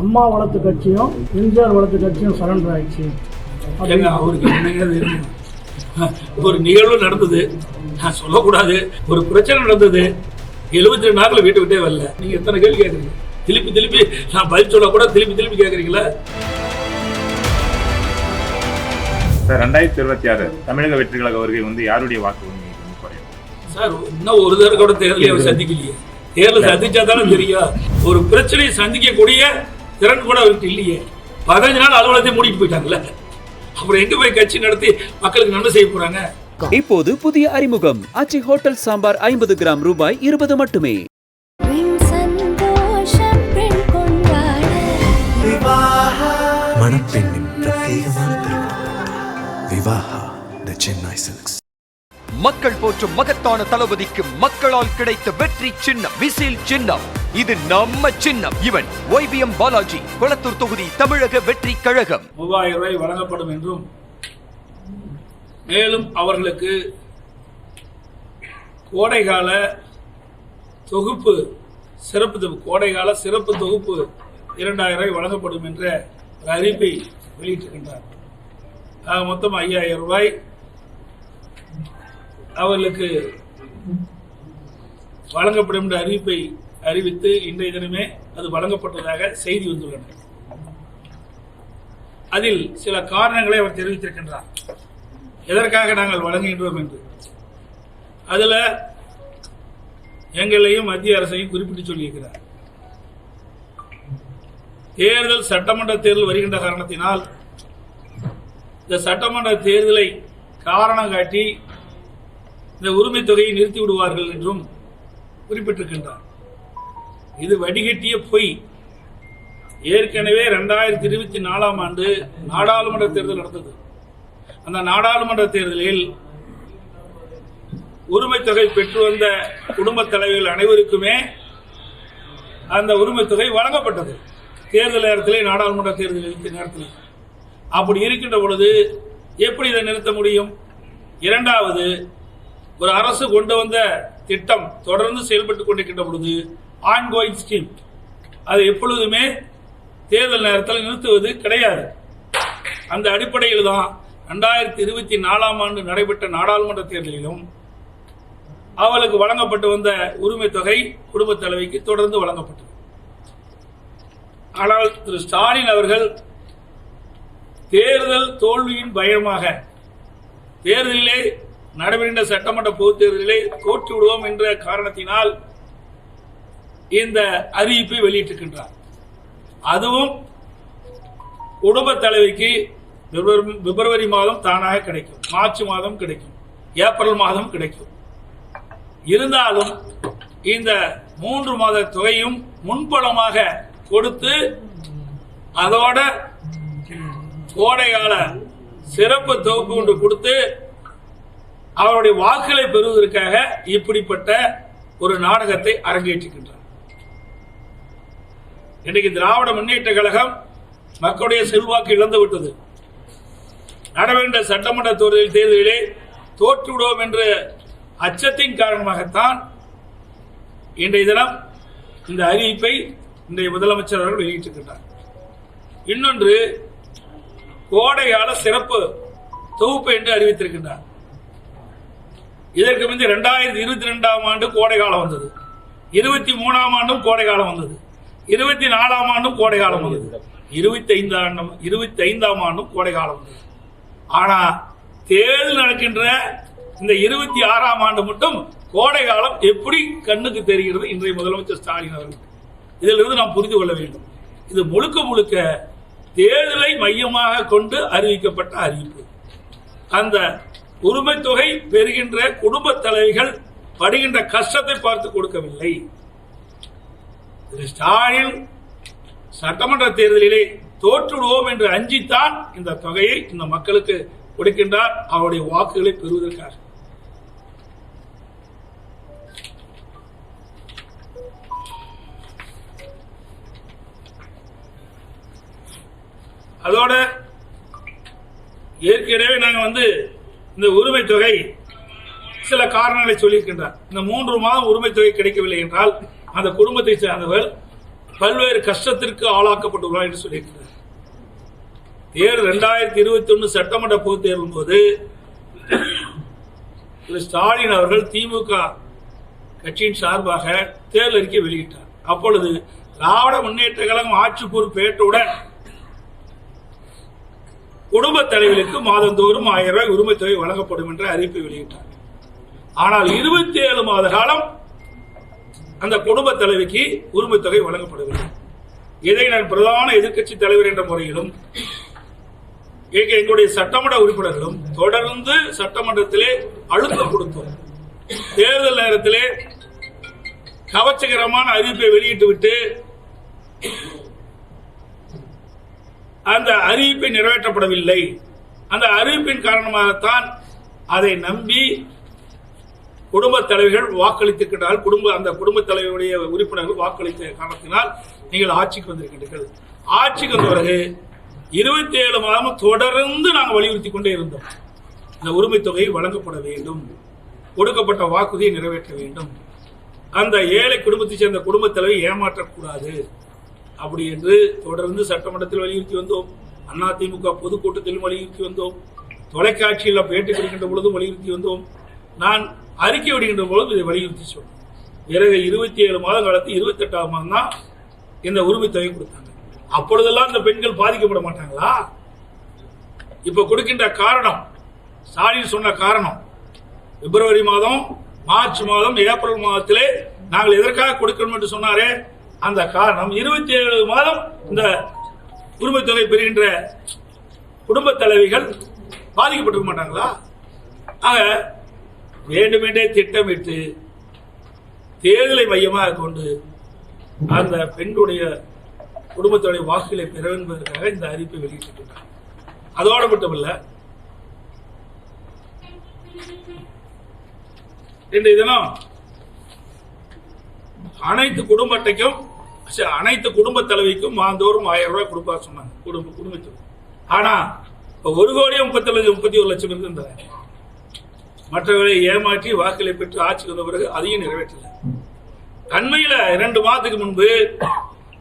அம்மா வளர்த்த கட்சியும் எம்ஜிஆர் வளர்த்த கட்சியும் சரண்டர் ஆயிடுச்சு. அவருக்கு ஒரு நிகழ்வு நடந்தது, நான் சொல்லக்கூடாது. ஒரு பிரச்சனை நடந்தது, 72 நாட்கள் வீட்டை விட்டே வரல. நீங்க எத்தனை கேள்வி கேட்குறீங்க? திருப்பி நான் பதில் சொல்ல கூட திருப்பி கேட்குறீங்களா? 2026 தமிழக வெற்றி கழக வருகை யாருடைய வாக்கு குறையும் சார்? இன்னும் ஒரு தடவை கூட தேர்தலை அவர் சந்திக்கலையே. தேர்தல் சந்திச்சா தானே தெரியும். ஒரு பிரச்சனையை சந்திக்கக்கூடிய திறன் கூட அவருக்கு இல்லையே. 15 நாள் அலுவலகத்தை மூடிட்டு போயிட்டாங்கல்ல. அப்புறம் எங்க போய் கட்சி நடத்தி மக்களுக்கு நன்மை செய்ய போறாங்க? இப்போது புதிய அறிமுகம் ஆச்சி ஹோட்டல் சாம்பார் 50 கிராம் ரூபாய் 20 மட்டுமே. மணப்பெண்ணின் பிரத்யேகமான திருமணம் விவாஹா தி சென்னை சில்க்ஸ். மக்கள் போற்றும் மகத்தான தளபதிக்கு மக்களால் கிடைத்த வெற்றி சின்னம் விசில் சின்னம். இது நம்ம சின்னம். இவன் YBM பாலாஜி, கொளத்தூர் தொகுதி, தமிழக வெற்றி கழகம். 3000 ரூபாய் வழங்கப்படும் என்றும், மேலும் அவர்களுக்கு கோடைகால தொகுப்பு கோடைகால சிறப்பு தொகுப்பு 2000 ரூபாய் வழங்கப்படும் என்ற ஒரு அறிவிப்பை வெளியிட்டிருக்கின்றார். மொத்தம் 5000 ரூபாய் அவர்களுக்கு வழங்கப்படும் என்ற அறிவிப்பை அறிவித்து இன்றைய தினமே அது வழங்கப்பட்டதாக செய்தி வந்துள்ளன. அதில் சில காரணங்களை அவர் தெரிவித்திருக்கின்றார், எதற்காக நாங்கள் வழங்குகின்றோம் என்று. அதுல எங்களையும் மத்திய அரசையும் குறிப்பிட்டு சொல்லியிருக்கிறார். தேர்தல் சட்டமன்ற தேர்தல் வருகின்ற காரணத்தினால் இந்த சட்டமன்ற தேர்தலை காரணம் காட்டி இந்த உரிமை தொகையை நிறுத்தி விடுவார்கள் என்றும் குறிப்பிட்டிருக்கின்றார். இது வடிகட்டிய பொய். ஏற்கனவே 2024 ஆண்டு நாடாளுமன்ற தேர்தல் நடந்தது. அந்த நாடாளுமன்ற தேர்தலில் உரிமை தொகை பெற்று வந்த குடும்ப தலைவர்கள் அனைவருக்குமே அந்த உரிமை தொகை வழங்கப்பட்டது. தேர்தல் நேரத்திலே, நாடாளுமன்ற தேர்தல் நேரத்தில். அப்படி இருக்கின்ற பொழுது எப்படி இதை நிறுத்த முடியும்? இரண்டாவது, ஒரு அரசு கொண்டு வந்த திட்டம் தொடர்ந்து செயல்பட்டுக் கொண்டிருக்கின்ற பொழுது ஆன்கோயிங் ஸ்கீம், அது எப்பொழுதுமே தேர்தல் நேரத்தில் நிறுத்துவது கிடையாது. அந்த அடிப்படையில் தான் 2024 ஆண்டு நடைபெற்ற நாடாளுமன்ற தேர்தலிலும் அவளுக்கு வழங்கப்பட்டு வந்த உரிமை தொகை குடும்ப தலைவிக்கு தொடர்ந்து வழங்கப்பட்டது. ஆனால் திரு ஸ்டாலின் அவர்கள் தேர்தல் தோல்வியின் பயமாக தேர்தலிலே நடைபெறுகின்ற சட்டமன்ற பொதுத் தேர்தலிலே தோற்று விடுவோம் என்ற காரணத்தினால் இந்த அறிவிப்பை வெளியிட்டிருக்கின்றார். அதுவும் குடும்ப தலைவிக்கு பிப்ரவரி மாதம் தானாக கிடைக்கும், மார்ச் மாதம் கிடைக்கும், ஏப்ரல் மாதம் கிடைக்கும். இருந்தாலும் இந்த 3 மாத தொகையும் முன்பணமாக கொடுத்து அதோட கோடைகால சிறப்பு தொகுப்பு ஒன்று கொடுத்து அவருடைய வாக்குகளை பெறுவதற்காக இப்படிப்பட்ட ஒரு நாடகத்தை அரங்கேற்றுகின்றார். இன்றைக்கு திராவிட முன்னேற்ற கழகம் மக்களுடைய செல்வாக்கு இழந்து விட்டது. நடைபெற்ற சட்டமன்ற தேர்தலிலே தோற்றுவிடுவோம் என்ற அச்சத்தின் காரணமாகத்தான் இன்றைய தினம் இந்த அறிவிப்பை இன்றைய முதலமைச்சர் அவர்கள் வெளியிட்டிருக்கின்றார். இன்னொன்று, கோடைகால சிறப்பு தொகுப்பு என்று அறிவித்திருக்கின்றார். இதற்கு முந்தைய 2022 ஆண்டு கோடை காலம் வந்தது, 23 ஆண்டும் கோடை காலம் வந்தது, 24 ஆண்டும் கோடை காலம் வந்தது, 25 ஆண்டும் கோடை காலம் வந்தது. ஆனா தேர்தல் நடக்கின்ற இந்த 26 ஆண்டு மட்டும் கோடை காலம் எப்படி கண்ணுக்கு தெரிகிறது இன்றைய முதலமைச்சர் ஸ்டாலின் அவர்களுக்கு? இதிலிருந்து நாம் புரிந்து கொள்ள வேண்டும். இது முழுக்க தேர்தலை மையமாக கொண்டு அறிவிக்கப்பட்ட அறிவிப்பு. அந்த உரிமை தொகை பெறுகின்ற குடும்ப தலைவிகள் படுகின்ற கஷ்டத்தை பார்த்து கொடுக்கவில்லை. ஸ்டாலின் சட்டமன்ற தேர்தலிலே தோற்றுவிடுவோம் என்று அஞ்சித்தான் இந்த தொகையை இந்த மக்களுக்கு கொடுக்கின்றார், அவருடைய வாக்குகளை பெறுவதற்காக. அதோட ஏற்கனவே நாங்கள் இந்த உரிமை தொகை சில காரணங்களை சொல்லியிருக்கின்றார். இந்த 3 மாதம் உரிமை தொகை கிடைக்கவில்லை என்றால் அந்த குடும்பத்தை சேர்ந்தவர்கள் பல்வேறு கஷ்டத்திற்கு ஆளாக்கப்பட்டுள்ளார் என்று சொல்லியிருக்கிறார். 2021 சட்டமன்ற பொதுத் தேர்தலின் போது திரு ஸ்டாலின் அவர்கள் திமுக கட்சியின் சார்பாக தேர்தல் அறிக்கை வெளியிட்டார். அப்பொழுது திராவிட முன்னேற்ற கழகம் ஆட்சி பொறுப்பேற்றவுடன் குடும்ப தலைவர்களுக்கு மாதந்தோறும் 1000 ரூபாய் உரிமை தொகை வழங்கப்படும் என்ற அறிவிப்பை வெளியிட்டார். ஆனால் 27 மாத காலம் அந்த குடும்ப தலைவிக்கு உரிமை தொகை வழங்கப்படவில்லை. இதை நான் பிரதான எதிர்க்கட்சி தலைவர் என்ற முறையிலும் எங்களுடைய சட்டமன்ற உறுப்பினர்களும் தொடர்ந்து சட்டமன்றத்திலே அழுத்தம் கொடுத்தோம். தேர்தல் நேரத்திலே கவர்ச்சிகரமான அறிவிப்பை வெளியிட்டுவிட்டு அந்த அறிவிப்பை நிறைவேற்றப்படவில்லை. அந்த அறிவிப்பின் காரணமாகத்தான் அதை நம்பி குடும்ப தலைவர்கள் வாக்களித்திருக்கிறார்கள். அந்த குடும்ப தலைவருடைய உறுப்பினர்கள் வாக்களித்த காரணத்தினால் நீங்கள் ஆட்சிக்கு வந்திருக்கின்றீர்கள். ஆட்சிக்கு வந்த பிறகு 27 மாதமும் தொடர்ந்து நாங்கள் வலியுறுத்தி கொண்டே இருந்தோம். இந்த உரிமை தொகை வழங்கப்பட வேண்டும், கொடுக்கப்பட்ட வாக்குறுதியை நிறைவேற்ற வேண்டும், அந்த ஏழை குடும்பத்தைச் சேர்ந்த குடும்ப தலைவை ஏமாற்றக்கூடாது அப்படி என்று தொடர்ந்து சட்டமன்றத்தில் வலியுறுத்தி வந்தோம். அதிமுக பொதுக்கூட்டத்திலும் வலியுறுத்தி வந்தோம். தொலைக்காட்சியில் பேட்டி கொடுக்கின்ற பொழுதும் வலியுறுத்தி வந்தோம். நான் அறிக்கை விடுகின்ற பொழுது இதை வலியுறுத்தி சொன்னோம். பிறகு 27 மாத காலத்தில் 28ஆம் மாதம் தான் இந்த உரிமை தொகை கொடுத்தாங்க. அப்பொழுதெல்லாம் இந்த பெண்கள் பாதிக்கப்பட மாட்டாங்களா? இப்ப கொடுக்கின்ற காரணம், ஸ்டாலின் சொன்ன காரணம், பிப்ரவரி மாதம், மார்ச் மாதம், ஏப்ரல் மாதத்திலே நாங்கள் எதற்காக கொடுக்கணும் என்று சொன்னாரே, அந்த காரணம் 27 மாதம் இந்த உரிமை தொகை பெறுகின்ற குடும்ப தலைவிகள் பாதிக்கப்பட்டிருக்க மாட்டாங்களா? ஆக வேண்டுமென்றே திட்டமிட்டு தேர்தலை மையமாக கொண்டு அந்த பெண்களுடைய குடும்பத்துடைய வாக்குகளை பெற என்பதற்காக இந்த அறிவிப்பை வெளியிட்டிருக்கிறார். அதோடு மட்டுமல்ல, இன்றைய தினம் அனைத்து குடும்ப அட்டைக்கும் அனைத்து குடும்ப தலைவிக்கும் மாதந்தோறும் 1000 ரூபாய் கொடுப்பா சொன்னாங்க குடும்பத்துக்கு. ஆனா 1,31,31,00,000 இருக்கு. மற்றவர்களை ஏமாற்றி வாக்குகளை பெற்று ஆட்சிக்கு வந்த பிறகு அதையும் நிறைவேற்றல. அண்மையில் 2 மாதத்துக்கு முன்பு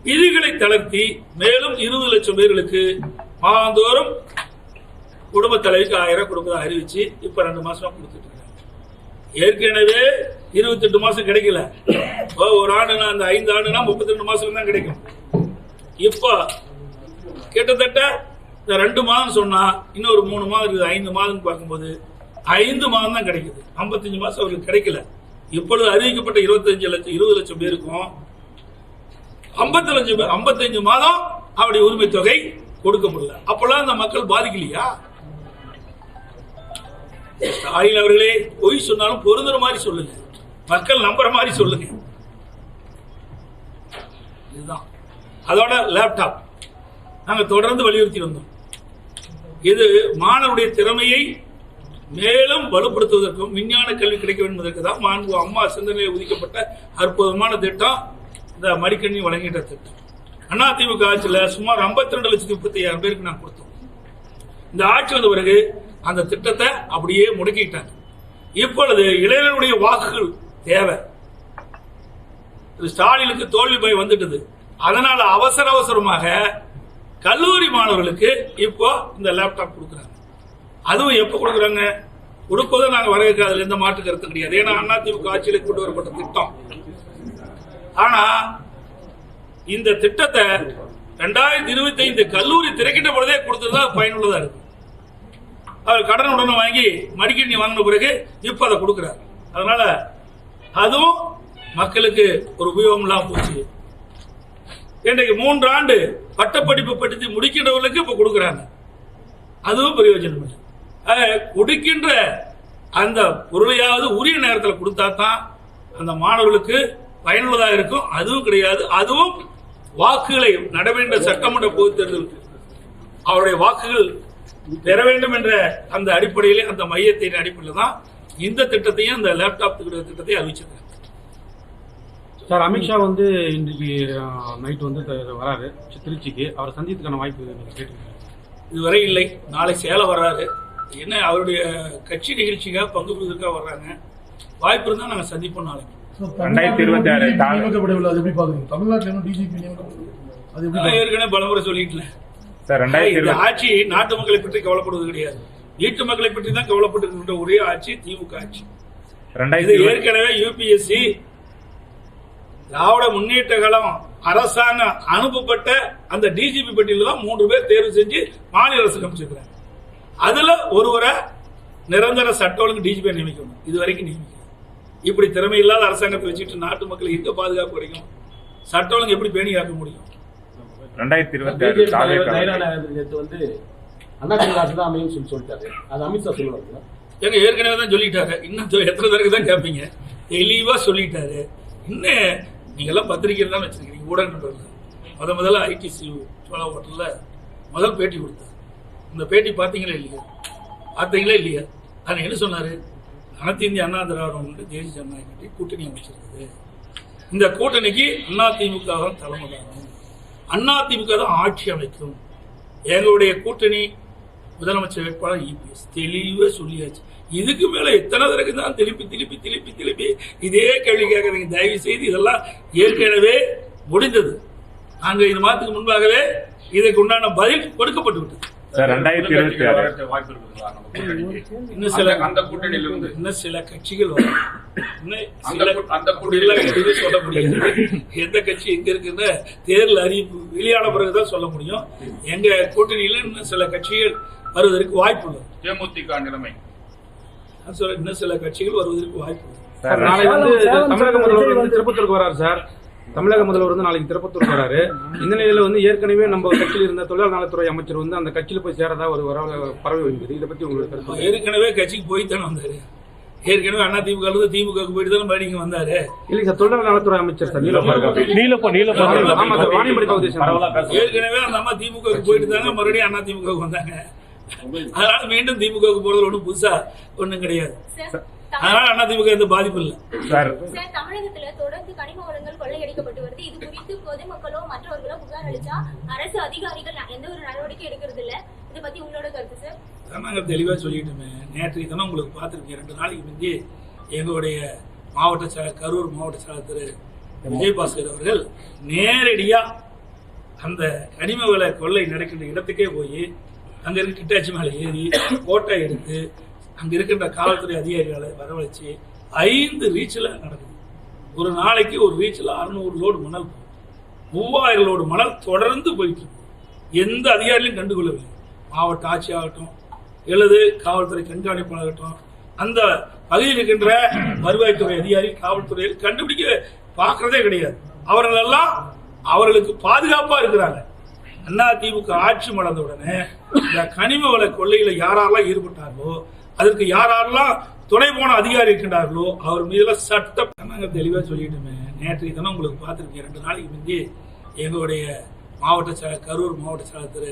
விதிகளை தளர்த்தி மேலும் 20 லட்சம் பேர்களுக்கு மாதந்தோறும் குடும்ப தலைவிக்கு 1000 கொடுப்பதை அறிவிச்சு இப்ப 2 மாசமா கொடுத்துட்டு இருக்காங்க. ஏற்கனவே 28 மாசம் கிடைக்கல. ஒரு ஆண்டுனா அந்த 5 ஆண்டுனா 32 மாசம் தான் கிடைக்கும். இப்ப கிட்டத்தட்ட இந்த 2 மாதம் சொன்னா இன்னொரு 3 மாதம் இருக்குது. 5 மாதம் பார்க்கும்போது 5 மாதம் தான் கிடைக்குது. 55 மாசம் அவருக்கு கிடைக்கல. இப்பொழுது அறிவிக்கப்பட்ட 20 லட்சம் பேருக்கும் 55 மாதம் அவருடைய உரிமை தொகை கொடுக்க முடியல. அப்பெல்லாம் அந்த மக்கள் பாதிக்கலையா? ஸ்டாலின் அவர்களே, பொய் சொன்னாலும் பொருந்துற மாதிரி சொல்லுங்க, மக்கள் நம்புற மாதிரி சொல்லுங்க. இதுதான். அதோட லேப்டாப் நாங்க தொடர்ந்து வலியுறுத்தி வந்தோம். இது மாணவருடைய திறமையை மேலும் வலுப்படுத்துவதற்கும் விஞ்ஞான கல்வி கிடைக்க வேண்டும் என்பதற்கு தான் மாண்பு அம்மா சிந்தனையில் ஒதுக்கப்பட்ட அற்புதமான திட்டம் இந்த மடிக்கணினி வழங்கிட்ட திட்டம். அதிமுக ஆட்சியில் சுமார் 52,30,000 பேருக்கு நான் கொடுத்தோம். இந்த ஆட்சி வந்த பிறகு அந்த திட்டத்தை அப்படியே முடக்கிட்டாங்க. இப்பொழுது இளைஞருடைய வாக்குகள் தேவை. ஸ்டாலினுக்கு தோல்வி பயம் வந்துட்டது. அதனால அவசரமாக கல்லூரி மாணவர்களுக்கு இப்போ இந்த லேப்டாப் கொடுக்குறாங்க. அதுவும் எப்ப கொடுக்குறாங்க? கொடுப்பதை நாங்க வரவேற்க அதுல எந்த மாற்று கருத்து கிடையாது. ஏன்னா அதிமுக ஆட்சியில் கொண்டு வரப்பட்ட திட்டம். ஆனா இந்த திட்டத்தை 2025 கல்லூரி திறக்கின்ற பொழுதே கொடுத்ததுதான் பயனுள்ளதா இருக்கு. அவர் கடன் உடனே வாங்கி மடிக்கணினி வாங்கின பிறகு இப்ப அதை கொடுக்கிறார். அதனால அதுவும் மக்களுக்கு ஒரு உபயோகம் இல்லாம போச்சு. இன்றைக்கு 3 ஆண்டு பட்டப்படிப்பு படித்து முடிக்கின்றவர்களுக்கு இப்ப கொடுக்கிறாங்க. அதுவும் பிரயோஜனம் இல்லை. கொடுக்கின்ற அந்த பொருளையாவது உரிய நேரத்தில் கொடுத்தா தான் அந்த மாணவர்களுக்கு பயனுள்ளதாக இருக்கும். அதுவும் கிடையாது. அதுவும் வாக்குகளை நடைபெற்ற சட்டமன்ற பொதுத் தேர்தல் அவருடைய வாக்குகள் பெற வேண்டும் என்ற அந்த அடிப்படையிலே, அந்த மையத்தின் அடிப்படையில் தான் இந்த திட்டத்தையும் இந்த லேப்டாப் திட்டத்தை அறிவிச்சிருக்காங்க. சார், அமித்ஷா இன்றைக்கு நைட் வராரு திருச்சிக்கு. அவரை சந்தித்துக்கான வாய்ப்பு கேட்டிருக்காங்க. இதுவரை இல்லை. நாளை சேலம் வர்றாரு. என்ன அவருடைய கட்சி நிகழ்ச்சிக்காக பங்கு பெறுவதற்காக வர்றாங்க. வாய்ப்பு இருந்தால் நாங்கள் சந்திப்போம் நாளைக்கு. 2026 நியமிக்கப்படவில்லை. அது எப்படி பாக்குறீங்க? தமிழ்நாட்டில் டிஜிபி நியமிக்கப்படவில்லை. அது எப்படி நான் ஏற்கனவே பலமுறை சொல்லிட்டேன் சார். இந்த ஆட்சி நாட்டு மக்களை பற்றி கவலைப்படுவது கிடையாது, வீட்டு மக்களை பற்றி தான் கவலைப்பட்டு ஒரே ஆட்சி திமுக ஆட்சி. இது ஏற்கனவே யூபிஎஸ்சி திராவிட முன்னேற்ற கழகம் அரசாங்கம் அனுப்பப்பட்ட அந்த டிஜிபி பட்டியலில் தான் 3 பேர் தேர்வு செஞ்சு மாநில அரசுக்கு அமைச்சிருக்கிறாங்க. அதுல ஒருவரை நிரந்தர சட்ட ஒழுங்கு டிஜிபி நியமிக்கணும். இது வரைக்கும் நியமிக்கணும். இப்படி திறமை இல்லாத அரசாங்கத்தை வச்சுட்டு நாட்டு மக்கள் எங்க பாதுகாப்பு கிடைக்கும்? சட்ட ஒழுங்கு எப்படி பேணி காக்க முடியும்? 2026 வந்து அதிமுக ஆட்சி தான் அமையும் சொல்லிட்டாரு. அது அமித்ஷா சொல்லுவாங்க. எங்க ஏற்கனவே தான் சொல்லிட்டாரு. இன்னும் எத்தனை பேருக்கு தான் கேட்பீங்க? தெளிவா சொல்லிட்டாரு. இன்னும் நீங்க எல்லாம் பத்திரிகை தான் வச்சிருக்கீங்க, ஊடகங்கள். முதல்ல ஐடிசி சோழா ஹோட்டல்ல முதல் பேட்டி கொடுத்தாரு. இந்த பேட்டி பாத்தீங்களா இல்லையா? பார்த்தீங்களா இல்லையா? அது என்ன சொன்னாரு? அனைத்து இந்திய அண்ணா திராவிட தேசிய ஜனநாயக கட்சி கூட்டணி அமைச்சிருக்குது. இந்த கூட்டணிக்கு அதிமுக தான் தலைமை தாங்கும், அதிமுக தான் ஆட்சி அமைக்கும். எங்களுடைய கூட்டணி முதலமைச்சர் வேட்பாளர் இபிஎஸ். தெளிவா சொல்லியாச்சு. இதுக்கு மேல எத்தனை தடவை தான் திருப்பி இதே கேள்வி கேட்கறீங்க? தயவு செய்து இதெல்லாம் ஏற்கனவே முடிந்தது. நாங்க இந்த மாதத்துக்கு முன்பாகவே இதற்கு உண்டான பதில் கொடுக்கப்பட்டு விட்டது. இன்னும் சில கட்சிகள் சொல்ல முடியாது. எந்த கட்சி எங்க இருக்குன்னு தேர்தல் அறிவிப்பு வெளியான பிறகுதான் சொல்ல முடியும். எங்க கூட்டணியில இன்னும் சில கட்சிகள் வருவதற்கு வாய்ப்பு உள்ளது. தேமுதிக நிலைமை இன்னும் சில கட்சிகள் வருவதற்கு வாய்ப்பு உள்ளது. நாளை வந்து தமிழக முதல்வர் வந்து திருப்பத்தூருக்கு வராரு சார். தமிழக முதல்வர் வந்து நாளைக்கு திருப்பத்தூருக்கு வராரு. இந்த நிலையில வந்து ஏற்கனவே நம்ம கட்சியில் இருந்த தொழிலாளர் நலத்துறை அமைச்சர் வந்து அந்த கட்சியில போய் சேரதா ஒரு பரவி வருகிறது. இதை பத்தி உங்களுக்கு கருத்து? ஏற்கனவே கட்சிக்கு போய்த்தானே வந்தாரு. ஏற்கனவே அதிமுக திமுக போயிட்டு தானே மறுபடியும் வந்தாரு. இல்லைங்க சார், தொழிலாளர் நலத்துறை அமைச்சர் சார் ஏற்கனவே அந்த அம்மா திமுக போயிட்டு தாங்க மறுபடியும் அதிமுக வந்தாங்க. அதனால மீண்டும் திமுக போறது ஒன்றும் புதுசா ஒண்ணும் கிடையாது. அதனால அதிமுக எந்த பாதிப்பு இல்லை. தமிழகத்துல தொடர்ந்து கனிம வளங்கள் கொள்ளையடிக்கப்பட்டு வருது. இது குறித்து பொதுமக்களோ மற்றவர்களோ புகார் அளிச்சா அரசு அதிகாரிகள் எந்த ஒரு நடவடிக்கை எடுக்கிறது இல்ல. இதை பத்தி உங்களோட கருத்து சார்? நாங்க தெளிவா சொல்லிட்டோமே. நேற்றைக்கு தானே உங்களுக்கு பார்த்திருக்கேன். 2 நாளைக்கு முந்தி எங்களுடைய மாவட்ட செயலர், கரூர் மாவட்ட செயலர் திரு விஜயபாஸ்கர் அவர்கள் நேரடியா அந்த கனிம வள கொள்ளை நடக்கின்ற இடத்துக்கே போய் அங்க இருக்க கிட்டாச்சி மேல ஏறி போட்டோ எடுத்து அங்க இருக்கின்ற காவல்துறை அதிகாரிகளை வரவழைச்சு 5 ரீச்ல நடக்குது. ஒரு நாளைக்கு ஒரு ரீச்ல 600 லோடு மணல், 3000 லோடு மணல் தொடர்ந்து போயிட்டு இருக்கு. எந்த அதிகாரியும் கண்டுகொள்ளவில்லை. மாவட்ட ஆட்சி ஆகட்டும், அல்லது காவல்துறை கண்காணிப்பாளராகட்டும், அந்த பகுதியில் இருக்கின்ற வருவாய்த்துறை அதிகாரி, காவல்துறையில் கண்டுபிடிக்க பார்க்கறதே கிடையாது. அவர்கள் எல்லாம் அவர்களுக்கு பாதுகாப்பா இருக்கிறாங்க. அதிமுக ஆட்சி மலர்ந்த உடனே இந்த கனிம வள கொள்ளையில யாரெல்லாம் ஈடுபட்டார்களோ, அதற்கு யாரெல்லாம் துணை போன அதிகாரி இருக்கின்றார்களோ அவர் மீது சட்டம். நாங்க தெளிவா சொல்லிட்டோமே. நேற்றைக்கு தானே உங்களுக்கு பார்த்திருக்கேன். 2 நாளைக்கு முந்தி எங்களுடைய மாவட்ட செயலர், கரூர் மாவட்ட செயலர் திரு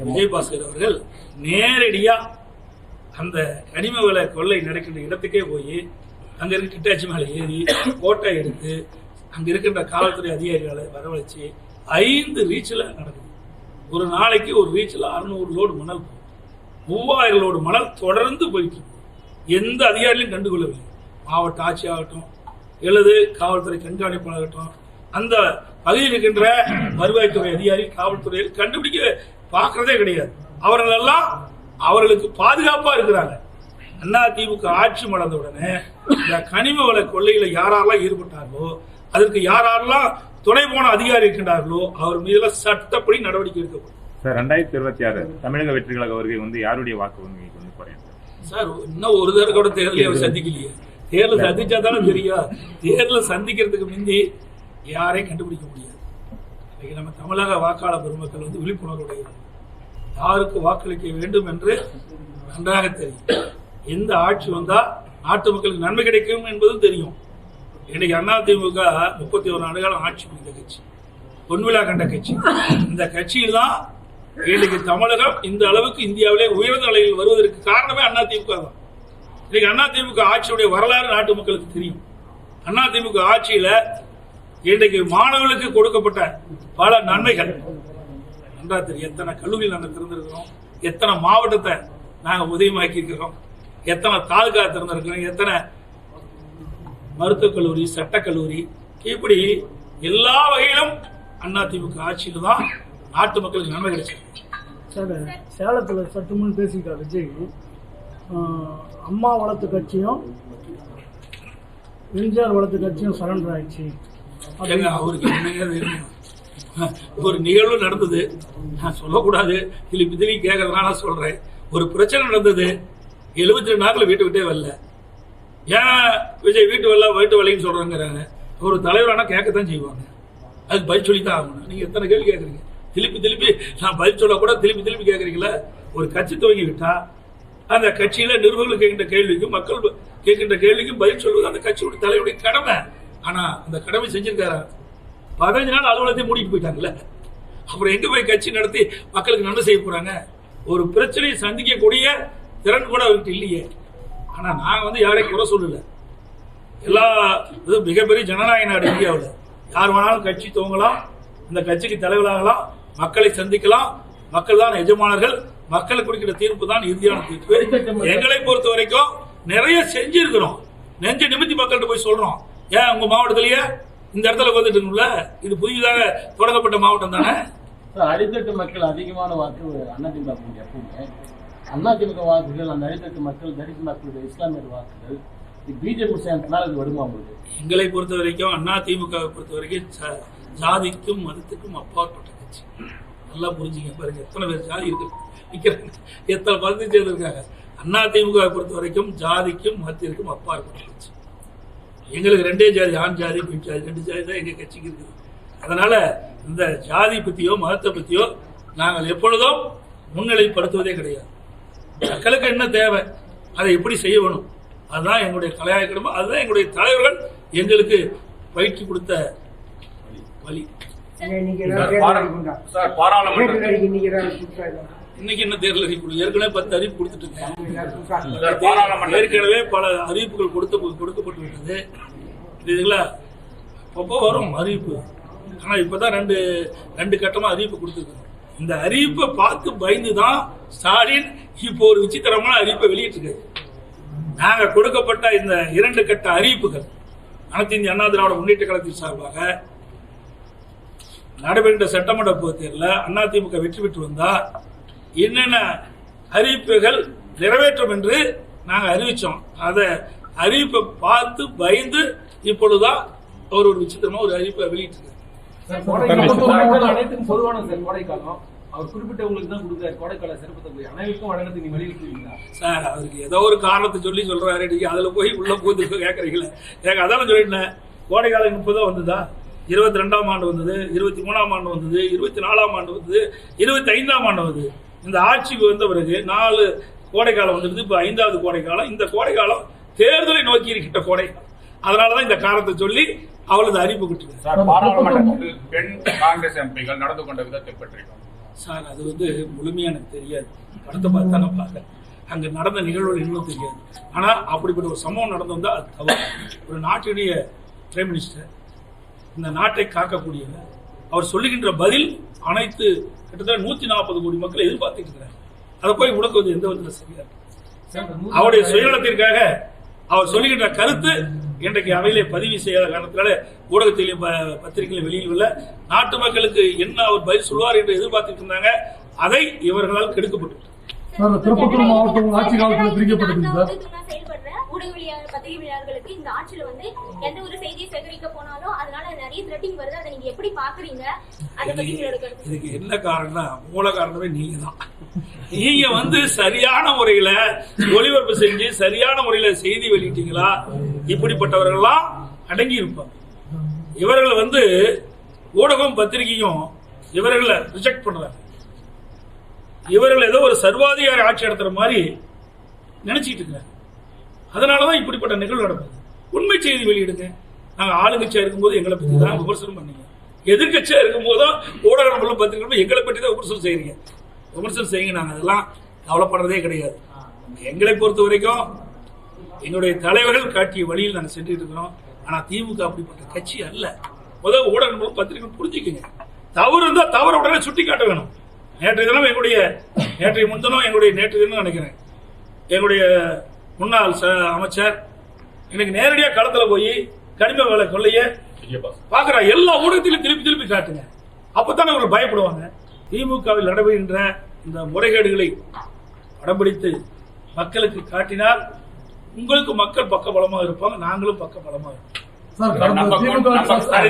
விஜயபாஸ்கர் அவர்கள் நேரடியா அந்த கனிம வள கொள்ளை நடக்கின்ற இடத்துக்கே போய் அங்க இருக்க கிட்டாச்சி மேல ஏறி போட்டோ எடுத்து அங்க இருக்கின்ற காவல்துறை அதிகாரிகளை வரவழைச்சு 5 ரீச்ல நடக்குது. ஒரு நாளைக்கு ஒரு ரீச்ல 600 லோடு மணல், 3000 லோடு மணல் தொடர்ந்து போயிட்டு இருக்கு. எந்த அதிகாரியும் கண்டுகொள்ளவில்லை. மாவட்ட ஆட்சி ஆகட்டும், அல்லது காவல்துறை கண்காணிப்பாளராகட்டும், அந்த பகுதியில் இருக்கின்ற வருவாய்த்துறை அதிகாரி, காவல்துறையில் கண்டுபிடிக்க பார்க்கறதே கிடையாது. அவர்கள் எல்லாம் அவர்களுக்கு பாதுகாப்பா இருக்கிறாங்க. அதிமுக ஆட்சி மலர்ந்த உடனே இந்த கனிம வள கொள்ளையில யாரெல்லாம் ஈடுபட்டார்களோ, அதற்கு யாரெல்லாம் துணை போன அதிகாரி இருக்கின்றார்களோ அவர் மீது சட்டப்படி நடவடிக்கை எடுக்கப்படும். சார், 2026 தமிழக வெற்றி கழக வருகை வந்து யாருடைய வாக்கு வங்கிக்கு வந்து குறையும் சார்? இன்னும் ஒரு தடவை கூட தேர்தலை அவர் சந்திக்கலையே. தேர்தல் சந்திச்சா தானே தெரியும். தேர்தலை சந்திக்கிறதுக்கு முந்தி யாரையும் கண்டுபிடிக்க முடியாது. இன்னைக்கு நம்ம தமிழக வாக்காளர் பெருமக்கள் வந்து விழிப்புணர்வுடைய யாருக்கு வாக்களிக்க வேண்டும் என்று நன்றாக தெரியும். எந்த ஆட்சி வந்தா நாட்டு மக்களுக்கு நன்மை கிடைக்கும் என்பதும் தெரியும். இன்னைக்கு அதிமுக 31 ஆண்டுகாலம் ஆட்சி புரிந்த கட்சி, பொன்விழா கண்ட கட்சி. இந்த கட்சியில் தான் இன்னைக்கு தமிழகம் இந்த அளவுக்கு இந்தியாவிலே உயர்ந்த நிலையில் வருவதற்கு காரணமே அதிமுக தான். இன்னைக்கு அதிமுக ஆட்சியுடைய வரலாறு நாட்டு மக்களுக்கு தெரியும். அதிமுக ஆட்சியில இன்றைக்கு மாணவர்களுக்கு கொடுக்கப்பட்ட பல நன்மைகள் நன்றா தெரியும். எத்தனை கல்லூரியில் நாங்கள் திறந்திருக்கிறோம், எத்தனை மாவட்டத்தை நாங்கள் உதயமாக்கி இருக்கிறோம், எத்தனை தாலுகா திறந்திருக்கிறோம், எத்தனை மருத்துவக் கல்லூரி, சட்டக்கல்லூரி, இப்படி எல்லா வகையிலும் அதிமுக ஆட்சியில் தான் நாட்டு மக்களுக்கு நன்மை கிடைச்சிருக்கு. சார், சேலத்தில் சற்று முன் பேசியிருக்கார் விஜய், அம்மா வளர்த்த கட்சியும் எம்ஜிஆர் வளர்த்த கட்சியும் சரண்டர் ஆயிடுச்சு. அவருக்கு என்னங்க வேணும்? ஒரு நிகழ்வு நடந்தது, நான் சொல்லக்கூடாது, திருப்பி கேட்கறதுனால சொல்றேன். ஒரு பிரச்சனை நடந்தது, 72 நாட்கள் வீட்டு விட்டே வரல. ஏன் விஜய் வீட்டு வரலன்னு சொல்றாங்க. ஒரு தலைவரானா கேட்கத்தான் செய்வாங்க, அதுக்கு பதில் சொல்லித்தான் ஆகணும். நீங்க எத்தனை கேள்வி கேட்கறீங்க? திருப்பி நான் பதில் சொல்ல கூட திருப்பி கேட்கறீங்களா? ஒரு கட்சி துவங்கி விட்டா அந்த கட்சியில நிர்வாகிகள் கேட்கின்ற கேள்விக்கும் மக்கள் கேட்கின்ற கேள்விக்கும் பதில் சொல்வது அந்த கட்சியோட தலைவருடைய கடமை. ஆனா அந்த கடமை செஞ்சிருக்காரு. 15 நாள் அலுவலகத்தை மூடிட்டு போயிட்டாங்கல்ல, அப்புறம் எங்க போய் கட்சி நடத்தி மக்களுக்கு நன்மை செய்ய போறாங்க? ஒரு பிரச்சனையை சந்திக்கக்கூடிய திறன் கூட அவருக்கு இல்லையே. ஆனா நாங்க யாரையும் குறை சொல்லல. எல்லா மிகப்பெரிய ஜனநாயக நாடு இந்தியாவில், யார் வேணாலும் கட்சி துவங்கலாம், இந்த கட்சிக்கு தலைவராகலாம், மக்களை சந்திக்கலாம். மக்கள் தான் எஜமானர்கள், மக்களுக்கு கொடுக்கிற தீர்ப்பு தான் இறுதியான தீர்ப்பு. எங்களை பொறுத்த வரைக்கும் நிறைய செஞ்சிருக்கிறோம், நெஞ்ச நிமித்தி மக்கள்கிட்ட போய் சொல்றோம். ஏன் உங்க மாவட்டத்திலேயே இந்த இடத்துல வந்துட்டுங்களா? இது புதிதாக தொடங்கப்பட்ட மாவட்டம் தானே. அடித்தட்டு மக்கள் அதிகமான வாக்கு அதிமுக எப்பவுமே. அதிமுக வாக்குகள், அந்த அடித்தட்டு மக்கள், தலித் மக்களுடைய இஸ்லாமியர் வாக்குகள் பிஜேபி சேர்ந்தனால இது வருமா உங்களுக்கு? எங்களை பொறுத்த வரைக்கும் அதிமுக பொறுத்த வரைக்கும் ஜாதிக்கும் மதத்துக்கும் அப்பாற்பட்ட கட்சி. நல்லா புரிஞ்சுங்க. பாருங்க எத்தனை பேர் ஜாதி இருக்கு, எத்தனை மதத்தை சேர்ந்திருக்காங்க. அதிமுக பொறுத்த வரைக்கும் ஜாதிக்கும் மதத்திற்கும் அப்பாற்பட்ட கட்சி. எங்களுக்கு 2 ஜாதி, ஆண் ஜாதி, பெண் ஜாதி, 2 ஜாதி தான் எங்க கட்சிக்கு இருக்குது. அதனால இந்த ஜாதி பத்தியோ மதத்தை பத்தியோ நாங்கள் எப்பொழுதும் முன்னிலைப்படுத்துவதே கிடையாது. மக்களுக்கு என்ன தேவை, அதை எப்படி செய்ய வேணும், அதுதான் எங்களுடைய தலையாய கடமை. அதுதான் எங்களுடைய தலைவர்கள் எங்களுக்கு பயிற்சி கொடுத்த வழி. இன்னைக்கு என்ன தேர்தல் அறிவிப்பு? ஏற்கனவே 10 அறிவிப்பு கொடுத்துட்டு இருக்கேன். ஏற்கனவே பல அறிவிப்புகள் கொடுக்கப்பட்டு விட்டது. இதுங்களா அப்போ வரும் அறிவிப்பு. ஆனா இப்பதான் ரெண்டு கட்டமா அறிவிப்பு கொடுத்துருக்கோம். இந்த அறிவிப்பை பார்த்து பயந்துதான் ஸ்டாலின் இப்போ ஒரு விசித்திரமான அறிவிப்பை வெளியிட்டிருக்காரு. நாங்க கொடுக்கப்பட்ட இந்த 2 கட்ட அறிவிப்புகள் அனைத்து இந்திய அண்ணா திராவிட முன்னேற்ற கழகத்தின் சார்பாக நடைபெற்ற சட்டமன்ற பொதுத் தேர்தலில் அதிமுக வெற்றி பெற்று வந்தா என்னென்ன அறிவிப்புகள் நிறைவேற்றும் என்று நாங்க அறிவிச்சோம். அதை அறிவிப்பை பார்த்து பயந்து இப்பொழுதுதான் ஒரு விசித்திரமா ஒரு அறிவிப்பை வெளியிட்டிருக்காரு. அனைத்துக்கும் பொதுவான கோடைக்காலம் அவர் குறிப்பிட்டவங்களுக்கு தான் கொடுக்குறாரு. கோடைக்கால சிறப்பு தொகை அனைவருக்கும் வழங்கத்துக்கு நீங்க வெளியிட்டீங்களா சார்? அவருக்கு ஏதோ ஒரு காரணத்தை சொல்லி சொல்றாரு. அதுல போய் உள்ள போது கேட்கறீங்களா? எனக்கு அதான் சொல்லிட்டேன். கோடைக்காலம் இப்பதான் வந்ததா? 22ஆம் ஆண்டு வந்தது, 23ஆம் ஆண்டு வந்தது, 24ஆம் ஆண்டு வந்தது, 25ஆம் ஆண்டு வந்தது. இந்த ஆட்சிக்கு வந்த பிறகு 4 கோடைக்காலம் வந்துருது. இப்ப 5வது கோடைக்காலம். இந்த கோடைக்காலம் தேர்தலை நோக்கி இருக்கின்ற கோடைக்காலம். அதனாலதான் இந்த காரணத்தை சொல்லி அவளது அறிவிப்பு கொடுத்துருக்காங்க. பாராளுமன்றத்தில் பெண் காங்கிரஸ் எம்பிகள் நடந்து கொண்ட விதத்தை பற்றி சார் அது முழுமையா எனக்கு தெரியாது. படத்தை பார்த்து நான் பார்க்கல. அங்க நடந்த நிகழ்வுகள் இன்னும் தெரியாது. ஆனா அப்படிப்பட்ட ஒரு சம்பவம் நடந்து வந்தா அது தவறு. ஒரு நாட்டினுடைய பிரைம் மினிஸ்டர், இந்த நாட்டை காக்கக்கூடியவர், அவர் சொல்லுகின்ற பதில் அனைத்து கிட்டத்தட்ட 140 கோடி மக்கள் எதிர்பார்த்துட்டு இருக்கிறார். அதை போய் முடக்குவது எந்த விதத்தில் சரியா இருக்கு? அவருடைய சுயநலத்திற்காக அவர் சொல்லுகின்ற கருத்து இன்றைக்கு அவையிலே பதிவு செய்யாத காரணத்தினால ஊடகத்திலையும் பத்திரிகையிலும் வெளியில நாட்டு மக்களுக்கு என்ன அவர் பதில் சொல்வார் என்று எதிர்பார்த்துட்டு இருந்தாங்க. அதை இவர்களால் கெடுக்கப்பட்டு திருப்பத்தூர் மாவட்டம் ஆட்சி காலத்தில் பிரிக்கப்பட்டது சார். பத்திரிகையாளர்களுக்கு இந்த ஆட்சியில எந்த ஒரு செய்தியை சேகரிக்க போனாலும் அதனால நிறைய த்ரெட்டிங் வருது. அதை நீங்க எப்படி பாக்குறீங்க? இதுக்கு என்ன காரணம்னா மூல காரணமே நீங்க தான். நீங்க சரியான முறையில ஒளிபரப்பு செஞ்சு சரியான முறையில செய்தி வெளியிட்டீங்களா? இப்படிப்பட்டவர்கள்லாம் அடங்கி இருப்பாங்க. இவர்கள் ஊடகம் பத்திரிகையும் இவர்களை ரிஜெக்ட் பண்றாங்க. இவர்கள் ஏதோ ஒரு சர்வாதிகாரி ஆட்சி நடத்துற மாதிரி நினைச்சிட்டு இருக்காங்க. அதனாலதான் இப்படிப்பட்ட நிகழ்வு நடக்குது. உண்மை செய்தி வெளியிடுங்க. நாங்க ஆளுங்கட்சியா இருக்கும்போது எங்களை பத்தி தான் விமர்சனம் பண்ணீங்க. எதிர்கட்சியா இருக்கும் போதும் ஊடகங்களும் பத்திரிகைகளும் எங்களை பற்றி தான் விமர்சனம் செய்யறீங்க. விமர்சனம் செய்யுங்க. நாங்க அதெல்லாம் கவலைப்படுறதே கிடையாது. எங்களை பொறுத்த வரைக்கும் எங்களுடைய தலைவர்கள் காட்டிய வழியில் நாங்கள் சென்றுட்டு இருக்கிறோம். ஆனா திமுக அப்படிப்பட்ட கட்சி அல்ல. முதல் ஊடகங்களும் பத்திரிகைகளும் புரிஞ்சுக்குங்க. தவறு இருந்தா தவறு உடனே சுட்டி காட்ட வேணும். நேற்றைய தினம் நேற்றைய முன்தினம் நேற்று தினம் நினைக்கிறேன் எங்களுடைய முன்னாள் அமைச்சர் இன்னைக்கு நேரடியா களத்துல போய் கனிம வள கொள்ளைய பாக்குற எல்லா ஊடகத்திலும் திருப்பி திருப்பி காட்டுங்க. அப்பதானே அவர்கள் பயப்படுவாங்க. திமுகவில் நடைபெறுகின்ற இந்த முறைகேடுகளை படம்பிடித்து மக்களுக்கு காட்டினால் உங்களுக்கு மக்கள் பக்க பலமாக இருப்பாங்க, நாங்களும் பக்க பலமாக இருப்போம். சார், கடந்த திமுக